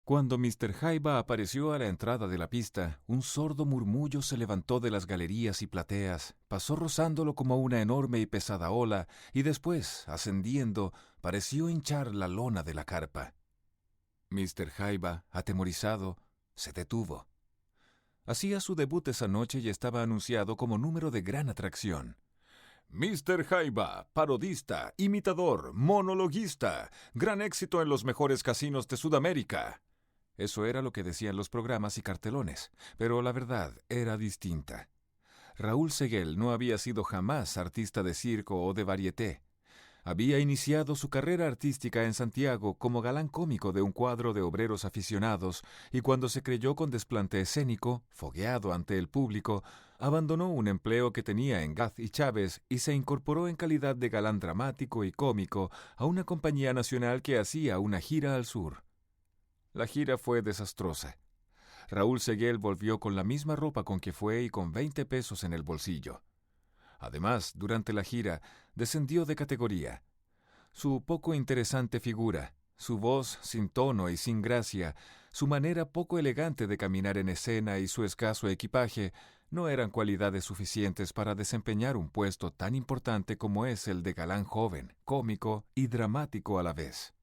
Cuando Mr. Jaiba apareció a la entrada de la pista, un sordo murmullo se levantó de las galerías y plateas, pasó rozándolo como una enorme y pesada ola, y después, ascendiendo, pareció hinchar la lona de la carpa. Mr. Jaiba, atemorizado, se detuvo. Hacía su debut esa noche y estaba anunciado como número de gran atracción. Mr. Jaiba, parodista, imitador, monologuista, gran éxito en los mejores casinos de Sudamérica. Eso era lo que decían los programas y cartelones, pero la verdad era distinta. Raúl Seguel no había sido jamás artista de circo o de varieté. Había iniciado su carrera artística en Santiago como galán cómico de un cuadro de obreros aficionados y cuando se creyó con desplante escénico, fogueado ante el público, abandonó un empleo que tenía en Gaz y Chávez y se incorporó en calidad de galán dramático y cómico a una compañía nacional que hacía una gira al sur. La gira fue desastrosa. Raúl Seguel volvió con la misma ropa con que fue y con 20 pesos en el bolsillo. Además, durante la gira, descendió de categoría. Su poco interesante figura, su voz sin tono y sin gracia, su manera poco elegante de caminar en escena y su escaso equipaje no eran cualidades suficientes para desempeñar un puesto tan importante como es el de galán joven, cómico y dramático a la vez.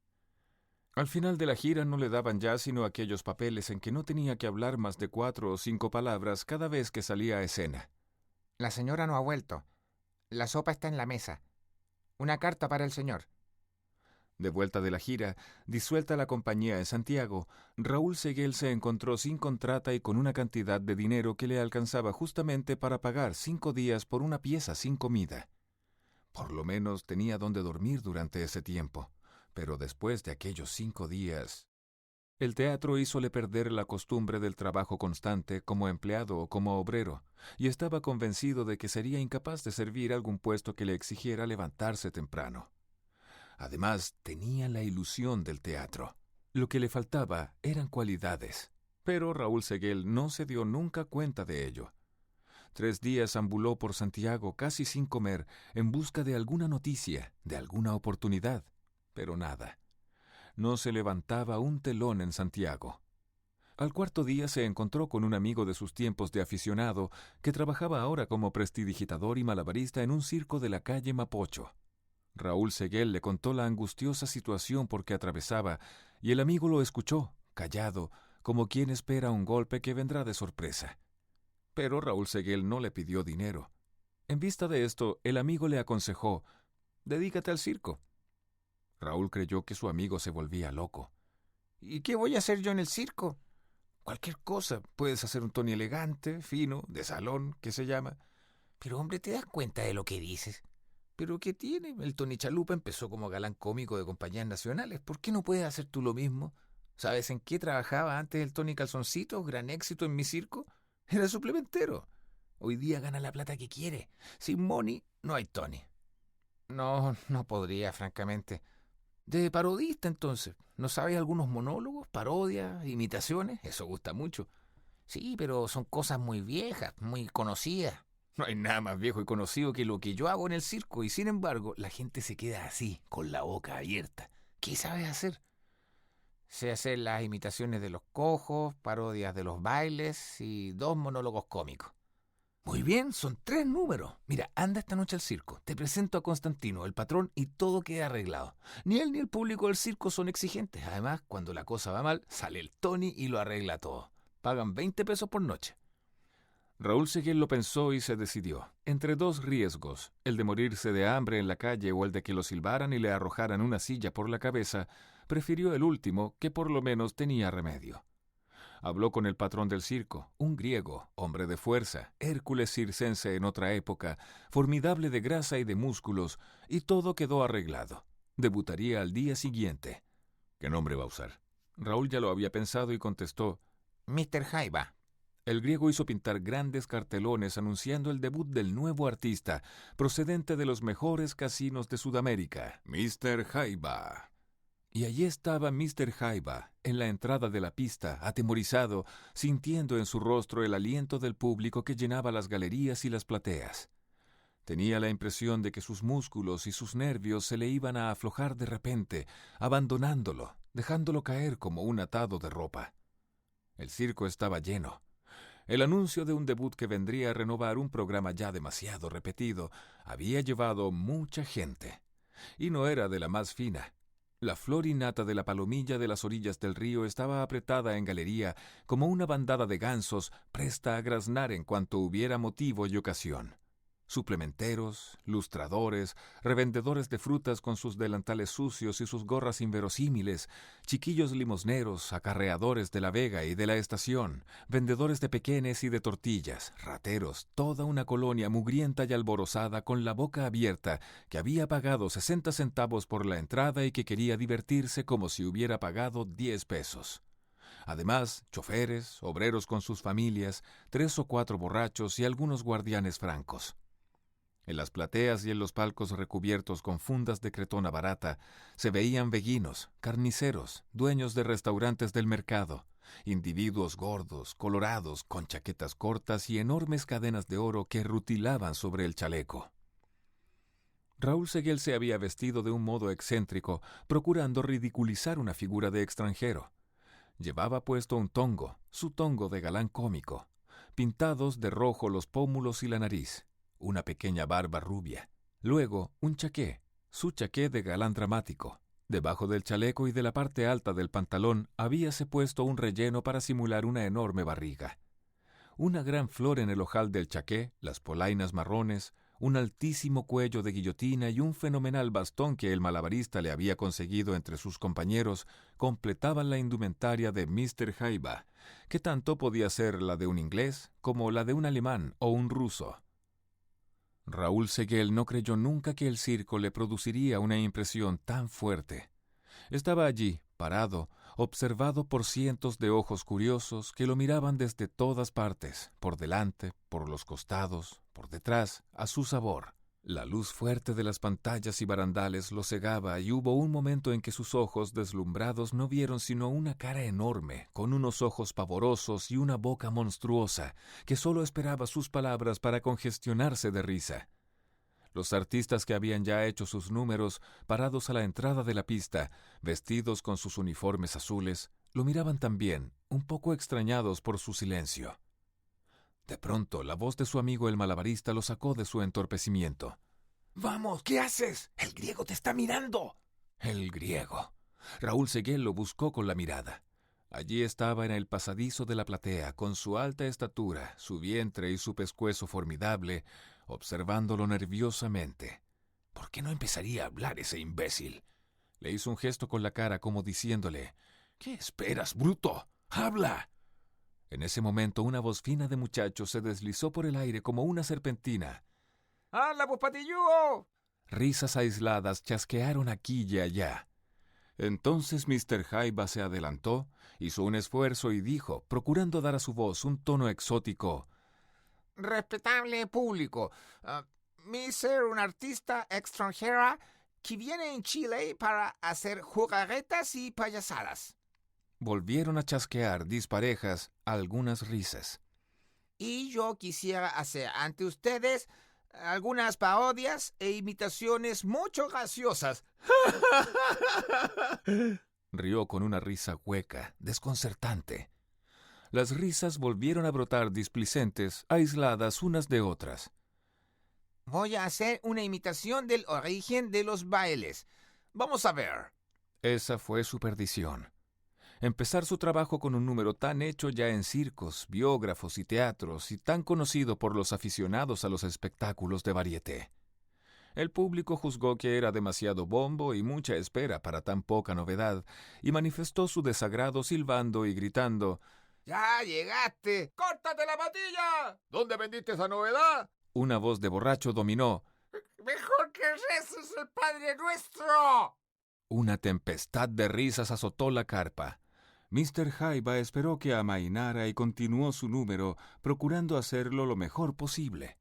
Al final de la gira no le daban ya sino aquellos papeles en que no tenía que hablar más de 4 o 5 palabras cada vez que salía a escena. La señora no ha vuelto. La sopa está en la mesa. Una carta para el señor. De vuelta de la gira, disuelta la compañía en Santiago, Raúl Seguel se encontró sin contrata y con una cantidad de dinero que le alcanzaba justamente para pagar 5 días por una pieza sin comida. Por lo menos tenía donde dormir durante ese tiempo. Pero después de aquellos 5 días... El teatro hízole perder la costumbre del trabajo constante como empleado o como obrero, y estaba convencido de que sería incapaz de servir algún puesto que le exigiera levantarse temprano. Además, tenía la ilusión del teatro. Lo que le faltaba eran cualidades, pero Raúl Seguel no se dio nunca cuenta de ello. 3 días ambuló por Santiago casi sin comer en busca de alguna noticia, de alguna oportunidad, pero nada. No se levantaba un telón en Santiago. Al 4.º día se encontró con un amigo de sus tiempos de aficionado que trabajaba ahora como prestidigitador y malabarista en un circo de la calle Mapocho. Raúl Seguel le contó la angustiosa situación por que atravesaba y el amigo lo escuchó, callado, como quien espera un golpe que vendrá de sorpresa. Pero Raúl Seguel no le pidió dinero. En vista de esto, el amigo le aconsejó: «Dedícate al circo». Raúl creyó que su amigo se volvía loco. ¿Y qué voy a hacer yo en el circo? Cualquier cosa. Puedes hacer un Tony elegante, fino, de salón, que se llama. Pero hombre, ¿te das cuenta de lo que dices? ¿Pero qué tiene? El Tony Chalupa empezó como galán cómico de compañías nacionales. ¿Por qué no puedes hacer tú lo mismo? ¿Sabes en qué trabajaba antes el Tony Calzoncito? Gran éxito en mi circo. Era suplementero. Hoy día gana la plata que quiere. Sin money no hay Tony. No podría, francamente. De parodista, entonces. ¿No sabes algunos monólogos, parodias, imitaciones? Eso gusta mucho. Sí, pero son cosas muy viejas, muy conocidas. No hay nada más viejo y conocido que lo que yo hago en el circo y sin embargo la gente se queda así, con la boca abierta. ¿Qué sabes hacer? Sé hacer las imitaciones de los cojos, parodias de los bailes y 2 monólogos cómicos. Muy bien, son 3 números. Mira, anda esta noche al circo. Te presento a Constantino, el patrón, y todo queda arreglado. Ni él ni el público del circo son exigentes. Además, cuando la cosa va mal, sale el Tony y lo arregla todo. Pagan 20 pesos por noche. Raúl Seguel lo pensó y se decidió. Entre 2 riesgos, el de morirse de hambre en la calle o el de que lo silbaran y le arrojaran una silla por la cabeza, prefirió el último, que por lo menos tenía remedio. Habló con el patrón del circo, un griego, hombre de fuerza, Hércules circense en otra época, formidable de grasa y de músculos, y todo quedó arreglado. Debutaría al día siguiente. ¿Qué nombre va a usar? Raúl ya lo había pensado y contestó: Mr. Jaiba. El griego hizo pintar grandes cartelones anunciando el debut del nuevo artista, procedente de los mejores casinos de Sudamérica, Mr. Jaiba. Y allí estaba Mr. Jaiba, en la entrada de la pista, atemorizado, sintiendo en su rostro el aliento del público que llenaba las galerías y las plateas. Tenía la impresión de que sus músculos y sus nervios se le iban a aflojar de repente, abandonándolo, dejándolo caer como un atado de ropa. El circo estaba lleno. El anuncio de un debut que vendría a renovar un programa ya demasiado repetido había llevado mucha gente. Y no era de la más fina. La flor y nata de la palomilla de las orillas del río estaba apretada en galería como una bandada de gansos presta a graznar en cuanto hubiera motivo y ocasión. Suplementeros, lustradores, revendedores de frutas con sus delantales sucios y sus gorras inverosímiles, chiquillos limosneros, acarreadores de la vega y de la estación, vendedores de pequeñes y de tortillas, rateros, toda una colonia mugrienta y alborozada con la boca abierta, que había pagado 60 centavos por la entrada y que quería divertirse como si hubiera pagado 10 pesos. Además, choferes, obreros con sus familias, 3 o 4 borrachos y algunos guardianes francos. En las plateas y en los palcos recubiertos con fundas de cretona barata, se veían beguinos, carniceros, dueños de restaurantes del mercado, individuos gordos, colorados, con chaquetas cortas y enormes cadenas de oro que rutilaban sobre el chaleco. Raúl Seguel se había vestido de un modo excéntrico, procurando ridiculizar una figura de extranjero. Llevaba puesto un tongo, su tongo de galán cómico, pintados de rojo los pómulos y la nariz, una pequeña barba rubia. Luego, un chaqué, su chaqué de galán dramático. Debajo del chaleco y de la parte alta del pantalón habíase puesto un relleno para simular una enorme barriga. Una gran flor en el ojal del chaqué, las polainas marrones, un altísimo cuello de guillotina y un fenomenal bastón que el malabarista le había conseguido entre sus compañeros completaban la indumentaria de Mr. Jaiba, que tanto podía ser la de un inglés como la de un alemán o un ruso. Raúl Seguel no creyó nunca que el circo le produciría una impresión tan fuerte. Estaba allí, parado, observado por cientos de ojos curiosos que lo miraban desde todas partes, por delante, por los costados, por detrás, a su sabor. La luz fuerte de las pantallas y barandales lo cegaba y hubo un momento en que sus ojos deslumbrados no vieron sino una cara enorme, con unos ojos pavorosos y una boca monstruosa, que solo esperaba sus palabras para congestionarse de risa. Los artistas que habían ya hecho sus números, parados a la entrada de la pista, vestidos con sus uniformes azules, lo miraban también, un poco extrañados por su silencio. De pronto, la voz de su amigo el malabarista lo sacó de su entorpecimiento. ¡Vamos! ¿Qué haces? ¡El griego te está mirando! El griego. Raúl Seguel lo buscó con la mirada. Allí estaba en el pasadizo de la platea, con su alta estatura, su vientre y su pescuezo formidable, observándolo nerviosamente. ¿Por qué no empezaría a hablar ese imbécil? Le hizo un gesto con la cara como diciéndole, «¿Qué esperas, bruto? ¡Habla!». En ese momento una voz fina de muchacho se deslizó por el aire como una serpentina. ¡Habla, pues, patillúo! Risas aisladas chasquearon aquí y allá. Entonces Mr. Jaiba se adelantó, hizo un esfuerzo y dijo, procurando dar a su voz un tono exótico, Respetable público, mi ser un artista extranjera que viene en Chile para hacer jugarretas y payasadas. Volvieron a chasquear disparejas algunas risas. Y yo quisiera hacer ante ustedes algunas parodias e imitaciones mucho graciosas. Rió con una risa hueca, desconcertante. Las risas volvieron a brotar displicentes, aisladas unas de otras. Voy a hacer una imitación del origen de los bailes. Vamos a ver. Esa fue su perdición. Empezar su trabajo con un número tan hecho ya en circos, biógrafos y teatros y tan conocido por los aficionados a los espectáculos de varieté. El público juzgó que era demasiado bombo y mucha espera para tan poca novedad y manifestó su desagrado silbando y gritando, ¡Ya llegaste! ¡Córtate la patilla! ¿Dónde vendiste esa novedad? Una voz de borracho dominó. ¡Mejor que reces el Padre Nuestro! Una tempestad de risas azotó la carpa. Mr. Jaiba esperó que amainara y continuó su número, procurando hacerlo lo mejor posible.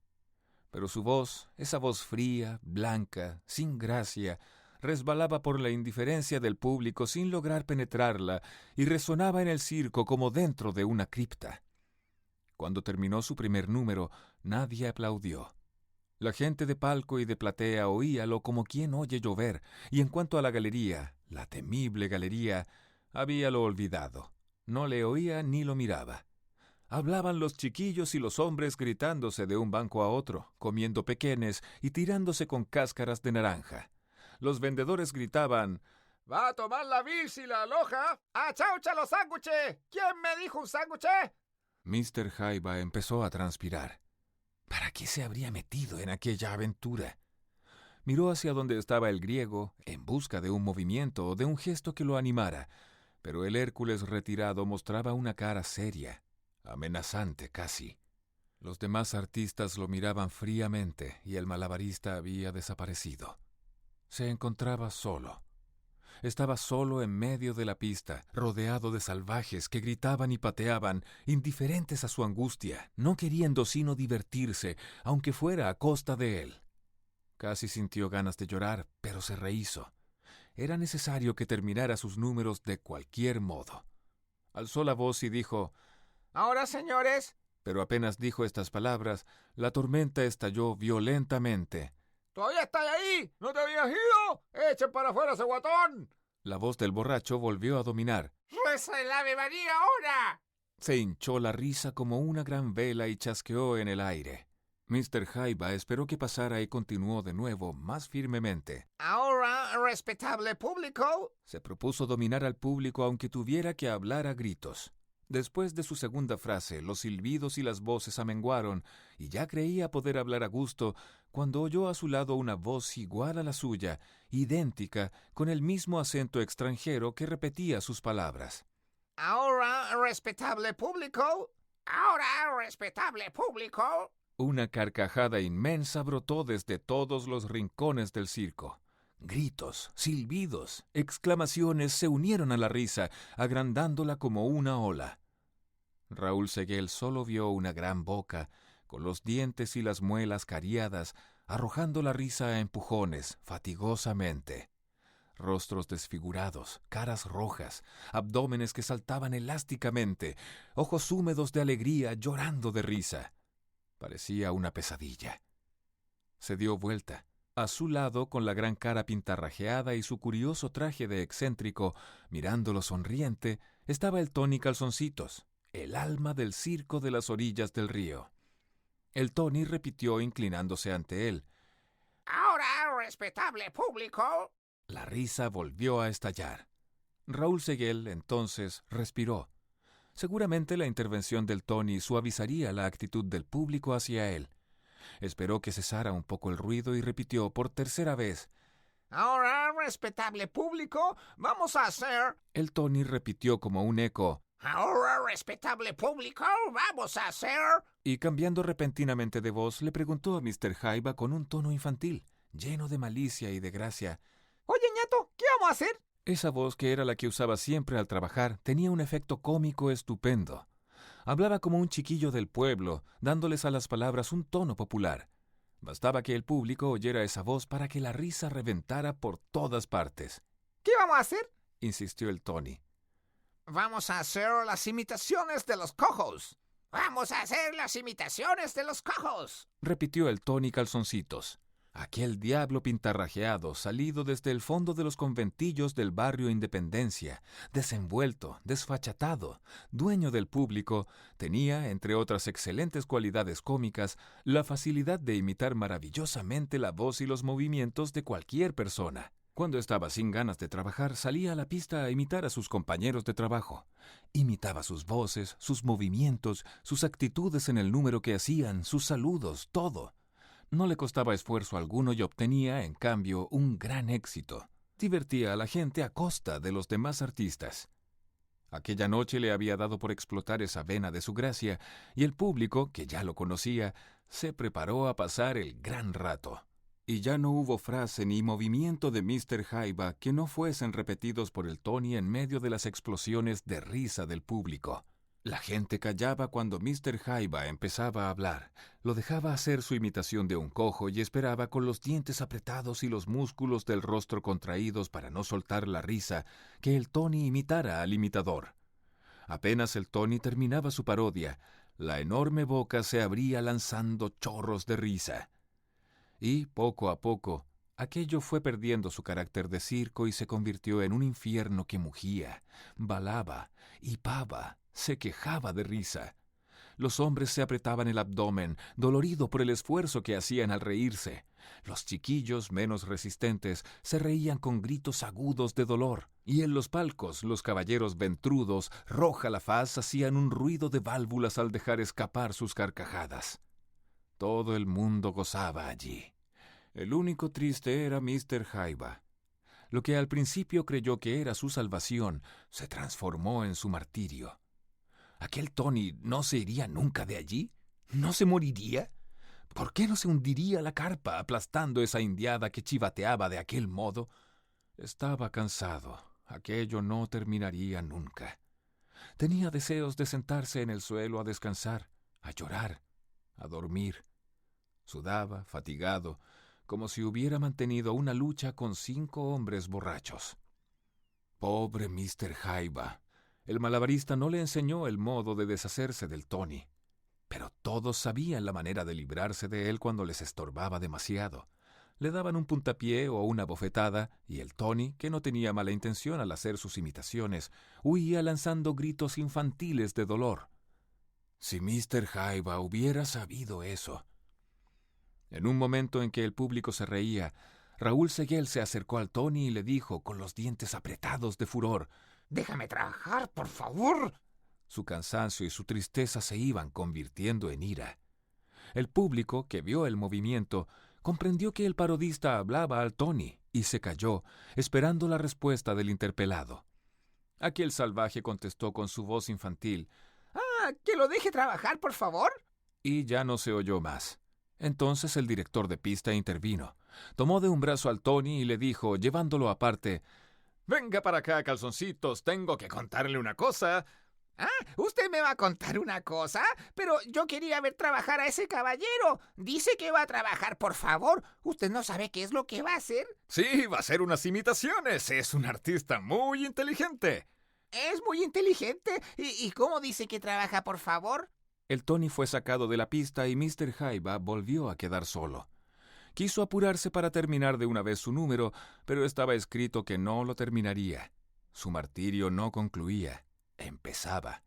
Pero su voz, esa voz fría, blanca, sin gracia, resbalaba por la indiferencia del público sin lograr penetrarla y resonaba en el circo como dentro de una cripta. Cuando terminó su primer número, nadie aplaudió. La gente de palco y de platea oíalo como quien oye llover, y en cuanto a la galería, la temible galería, habíalo olvidado. No le oía ni lo miraba. Hablaban los chiquillos y los hombres gritándose de un banco a otro, comiendo pequenes y tirándose con cáscaras de naranja. Los vendedores gritaban: ¿Va a tomar la bici la aloja? ¡Achaucha los sándwiches! ¿Quién me dijo un sándwich? Mr. Jaiba empezó a transpirar. ¿Para qué se habría metido en aquella aventura? Miró hacia donde estaba el griego, en busca de un movimiento o de un gesto que lo animara, pero el Hércules retirado mostraba una cara seria, amenazante casi. Los demás artistas lo miraban fríamente y el malabarista había desaparecido. Se encontraba solo. Estaba solo en medio de la pista, rodeado de salvajes que gritaban y pateaban, indiferentes a su angustia, no queriendo sino divertirse, aunque fuera a costa de él. Casi sintió ganas de llorar, pero se rehízo. Era necesario que terminara sus números de cualquier modo. Alzó la voz y dijo: «Ahora, señores». Pero apenas dijo estas palabras, la tormenta estalló violentamente. «¿Todavía estáis ahí? ¿No te habías ido? ¡Echen para afuera ese guatón!». La voz del borracho volvió a dominar. «¡Reza el Ave María ahora!». Se hinchó la risa como una gran vela y chasqueó en el aire. Mr. Jaiba esperó que pasara y continuó de nuevo, más firmemente. «Ahora, respetable público». Se propuso dominar al público aunque tuviera que hablar a gritos. Después de su segunda frase, los silbidos y las voces amenguaron, y ya creía poder hablar a gusto, cuando oyó a su lado una voz igual a la suya, idéntica, con el mismo acento extranjero que repetía sus palabras. «Ahora, respetable público». «Ahora, respetable público». Una carcajada inmensa brotó desde todos los rincones del circo. Gritos, silbidos, exclamaciones se unieron a la risa, agrandándola como una ola. Raúl Seguel solo vio una gran boca, con los dientes y las muelas cariadas, arrojando la risa a empujones, fatigosamente. Rostros desfigurados, caras rojas, abdómenes que saltaban elásticamente, ojos húmedos de alegría llorando de risa. Parecía una pesadilla. Se dio vuelta. A su lado, con la gran cara pintarrajeada y su curioso traje de excéntrico, mirándolo sonriente, estaba el Tony Calzoncitos, el alma del circo de las orillas del río. El Tony repitió inclinándose ante él: «Ahora, respetable público». La risa volvió a estallar. Raúl Seguel, entonces, respiró. Seguramente la intervención del Tony suavizaría la actitud del público hacia él. Esperó que cesara un poco el ruido y repitió por tercera vez: «Ahora, respetable público, vamos a hacer». El Tony repitió como un eco: «Ahora, respetable público, vamos a hacer». Y cambiando repentinamente de voz, le preguntó a Mr. Jaiba con un tono infantil, lleno de malicia y de gracia: «Oye, ñato, ¿qué vamos a hacer?». Esa voz, que era la que usaba siempre al trabajar, tenía un efecto cómico estupendo. Hablaba como un chiquillo del pueblo, dándoles a las palabras un tono popular. Bastaba que el público oyera esa voz para que la risa reventara por todas partes. «¿Qué vamos a hacer?», insistió el Tony. «Vamos a hacer las imitaciones de los cojos». «Vamos a hacer las imitaciones de los cojos», repitió el Tony Calzoncitos. Aquel diablo pintarrajeado, salido desde el fondo de los conventillos del barrio Independencia, desenvuelto, desfachatado, dueño del público, tenía, entre otras excelentes cualidades cómicas, la facilidad de imitar maravillosamente la voz y los movimientos de cualquier persona. Cuando estaba sin ganas de trabajar, salía a la pista a imitar a sus compañeros de trabajo. Imitaba sus voces, sus movimientos, sus actitudes en el número que hacían, sus saludos, todo. No le costaba esfuerzo alguno y obtenía, en cambio, un gran éxito. Divertía a la gente a costa de los demás artistas. Aquella noche le había dado por explotar esa vena de su gracia, y el público, que ya lo conocía, se preparó a pasar el gran rato. y ya no hubo frase ni movimiento de Mr. Jaiba que no fuesen repetidos por el Tony en medio de las explosiones de risa del público. La gente callaba cuando Mr. Jaiba empezaba a hablar, lo dejaba hacer su imitación de un cojo y esperaba con los dientes apretados y los músculos del rostro contraídos para no soltar la risa que el Tony imitara al imitador. Apenas el Tony terminaba su parodia, la enorme boca se abría lanzando chorros de risa. Y, poco a poco, aquello fue perdiendo su carácter de circo y se convirtió en un infierno que mugía, balaba, hipaba, se quejaba de risa. Los hombres se apretaban el abdomen, dolorido por el esfuerzo que hacían al reírse. Los chiquillos, menos resistentes, se reían con gritos agudos de dolor. Y en los palcos, los caballeros ventrudos, roja la faz, hacían un ruido de válvulas al dejar escapar sus carcajadas. Todo el mundo gozaba allí. El único triste era Mr. Jaiba. Lo que al principio creyó que era su salvación, se transformó en su martirio. ¿Aquel Tony no se iría nunca de allí? ¿No se moriría? ¿Por qué no se hundiría la carpa aplastando esa indiada que chivateaba de aquel modo? Estaba cansado. Aquello no terminaría nunca. Tenía deseos de sentarse en el suelo a descansar, a llorar, a dormir. Sudaba, fatigado, como si hubiera mantenido una lucha con 5 hombres borrachos. Pobre Mr. Jaiba. El malabarista no le enseñó el modo de deshacerse del Tony. Pero todos sabían la manera de librarse de él cuando les estorbaba demasiado. Le daban un puntapié o una bofetada, y el Tony, que no tenía mala intención al hacer sus imitaciones, huía lanzando gritos infantiles de dolor. Si Mr. Jaiba hubiera sabido eso. En un momento en que el público se reía, Raúl Seguel se acercó al Tony y le dijo, con los dientes apretados de furor: ¡Déjame trabajar, por favor! Su cansancio y su tristeza se iban convirtiendo en ira. El público, que vio el movimiento, comprendió que el parodista hablaba al Tony y se calló, esperando la respuesta del interpelado. Aquel salvaje contestó con su voz infantil: ¿Que lo deje trabajar, por favor? Y ya no se oyó más. Entonces el director de pista intervino. Tomó de un brazo al Tony y le dijo, llevándolo aparte: «Venga para acá, calzoncitos, tengo que contarle una cosa». ¿Usted me va a contar una cosa? Pero yo quería ver trabajar a ese caballero. Dice que va a trabajar, por favor. ¿Usted no sabe qué es lo que va a hacer? Sí, va a hacer unas imitaciones. Es un artista muy inteligente. Es muy inteligente. ¿Y cómo dice que trabaja, por favor? El Tony fue sacado de la pista y Mr. Jaiba volvió a quedar solo. Quiso apurarse para terminar de una vez su número, pero estaba escrito que no lo terminaría. Su martirio no concluía. Empezaba.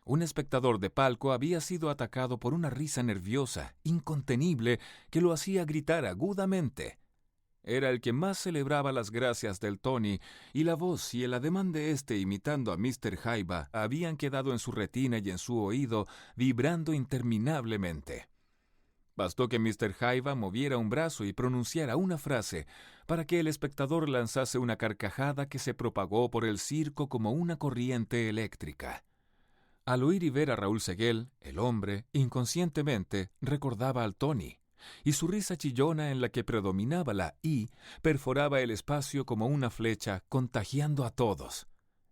Un espectador de palco había sido atacado por una risa nerviosa, incontenible, que lo hacía gritar agudamente. Era el que más celebraba las gracias del Tony, y la voz y el ademán de éste imitando a Mr. Jaiba habían quedado en su retina y en su oído, vibrando interminablemente. Bastó que Mr. Jaiba moviera un brazo y pronunciara una frase para que el espectador lanzase una carcajada que se propagó por el circo como una corriente eléctrica. Al oír y ver a Raúl Seguel, el hombre, inconscientemente, recordaba al Tony, y su risa chillona en la que predominaba la I perforaba el espacio como una flecha, contagiando a todos.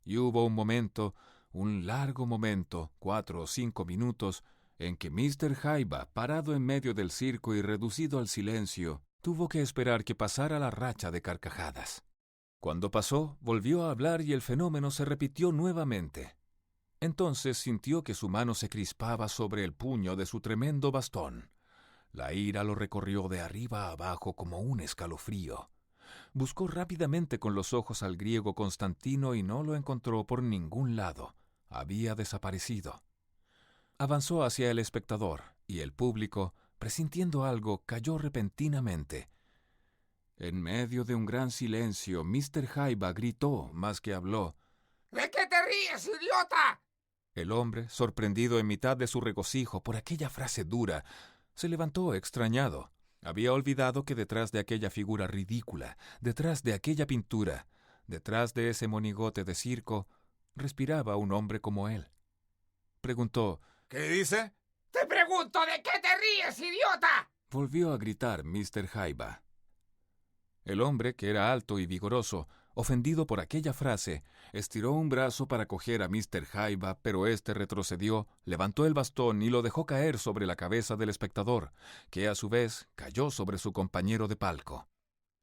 Y hubo un momento, un largo momento, 4 o 5 minutos, en que Mr. Jaiba, parado en medio del circo y reducido al silencio, tuvo que esperar que pasara la racha de carcajadas. Cuando pasó, volvió a hablar y el fenómeno se repitió nuevamente. Entonces sintió que su mano se crispaba sobre el puño de su tremendo bastón. La ira lo recorrió de arriba a abajo como un escalofrío. Buscó rápidamente con los ojos al griego Constantino y no lo encontró por ningún lado. Había desaparecido. Avanzó hacia el espectador, y el público, presintiendo algo, cayó repentinamente. En medio de un gran silencio, Mr. Jaiba gritó más que habló: ¿De qué te ríes, idiota? El hombre, sorprendido en mitad de su regocijo por aquella frase dura, se levantó extrañado. Había olvidado que detrás de aquella figura ridícula, detrás de aquella pintura, detrás de ese monigote de circo, respiraba un hombre como él. Preguntó: ¿Qué dice? Te pregunto, ¿de qué te ríes, idiota? Volvió a gritar Mr. Jaiba. El hombre, que era alto y vigoroso, ofendido por aquella frase, estiró un brazo para coger a Mr. Jaiba, pero éste retrocedió, levantó el bastón y lo dejó caer sobre la cabeza del espectador, que a su vez cayó sobre su compañero de palco.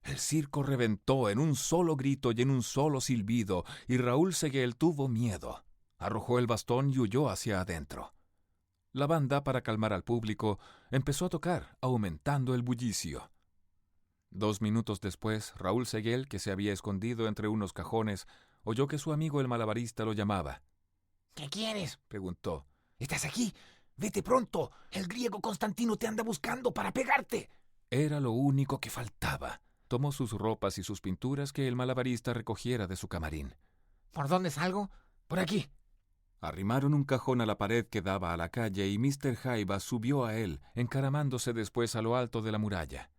El circo reventó en un solo grito y en un solo silbido, y Raúl Seguel tuvo miedo. Arrojó el bastón y huyó hacia adentro. La banda, para calmar al público, empezó a tocar, aumentando el bullicio. 2 minutos después, Raúl Seguel, que se había escondido entre unos cajones, oyó que su amigo el malabarista lo llamaba. ¿Qué quieres?, preguntó. ¿Estás aquí? Vete pronto. El griego Constantino te anda buscando para pegarte. Era lo único que faltaba. Tomó sus ropas y sus pinturas que el malabarista recogiera de su camarín. ¿Por dónde salgo? Por aquí. Arrimaron un cajón a la pared que daba a la calle y Mr. Jaiba subió a él, encaramándose después a lo alto de la muralla.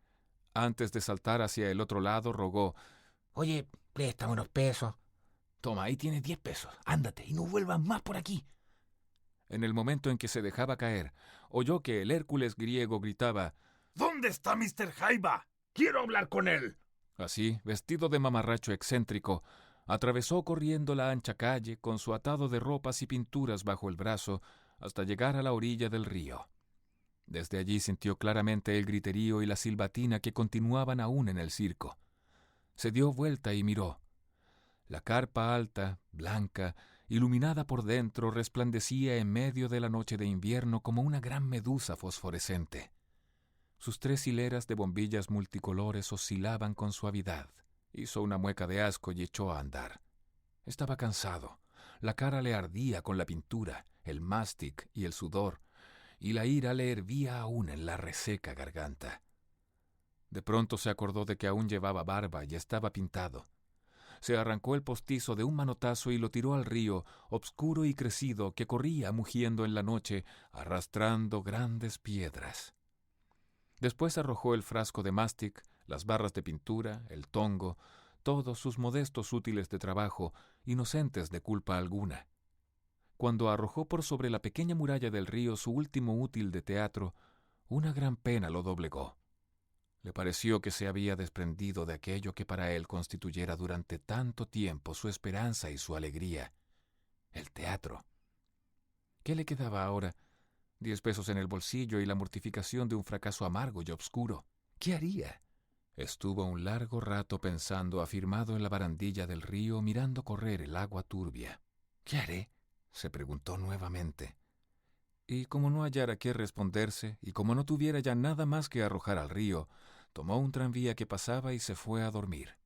Antes de saltar hacia el otro lado, rogó. Oye, préstame unos pesos. Toma, ahí tienes 10 pesos. Ándate y no vuelvas más por aquí. En el momento en que se dejaba caer, oyó que el Hércules griego gritaba. ¿Dónde está Mr. Jaiba? ¡Quiero hablar con él! Así, vestido de mamarracho excéntrico, atravesó corriendo la ancha calle con su atado de ropas y pinturas bajo el brazo hasta llegar a la orilla del río. Desde allí sintió claramente el griterío y la silbatina que continuaban aún en el circo. Se dio vuelta y miró. La carpa alta, blanca, iluminada por dentro, resplandecía en medio de la noche de invierno como una gran medusa fosforescente. Sus 3 hileras de bombillas multicolores oscilaban con suavidad. Hizo una mueca de asco y echó a andar. Estaba cansado. La cara le ardía con la pintura, el mastic y el sudor, y la ira le hervía aún en la reseca garganta. De pronto se acordó de que aún llevaba barba y estaba pintado. Se arrancó el postizo de un manotazo y lo tiró al río, obscuro y crecido, que corría mugiendo en la noche, arrastrando grandes piedras. Después arrojó el frasco de mastic, las barras de pintura, el tongo, todos sus modestos útiles de trabajo, inocentes de culpa alguna. Cuando arrojó por sobre la pequeña muralla del río su último útil de teatro, una gran pena lo doblegó. Le pareció que se había desprendido de aquello que para él constituyera durante tanto tiempo su esperanza y su alegría, el teatro. ¿Qué le quedaba ahora? 10 pesos en el bolsillo y la mortificación de un fracaso amargo y obscuro. ¿Qué haría? Estuvo un largo rato pensando, afirmado en la barandilla del río, mirando correr el agua turbia. ¿Qué haré?, se preguntó nuevamente. Y como no hallara qué responderse, y como no tuviera ya nada más que arrojar al río, tomó un tranvía que pasaba y se fue a dormir.